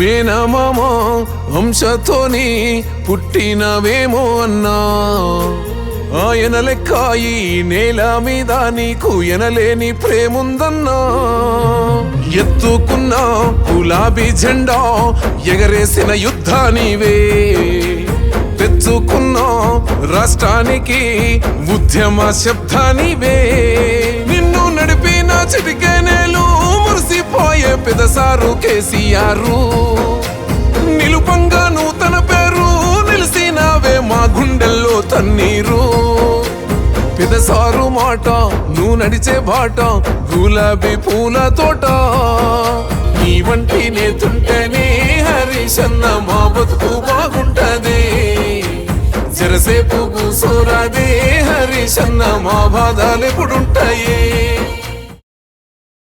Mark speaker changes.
Speaker 1: ఏనా మామా వంశతోని పుట్టినవేమో అన్నా ఆయన లెక్క ఈ నేల మీద నీకు ఎనలేని ప్రేముందన్నా ఎత్తుకున్న గులాబీ జెండా ఎగరేసిన యుద్ధానివే తెచ్చుకున్న రాష్ట్రానికి ఉద్యమ శబ్దానివే నిన్ను నడిపిన చిటికెనేలు మురిసిపోయే పెదసారు కేసీఆర్ నిలుపంగా నూతన పేరు నిలిసినావే మా గుండెల్లో తన్నీరు పెదసారు మాట నువ్వు నడిచే బాట గులాబీ పూల తోట నీ వంటి నేతుంటేనే హరీశన్న మా బతుకు బాగుంటది చెరసేపు కూసోరాదే హరీశన్న మా బాధలు ఎప్పుడుంటాయి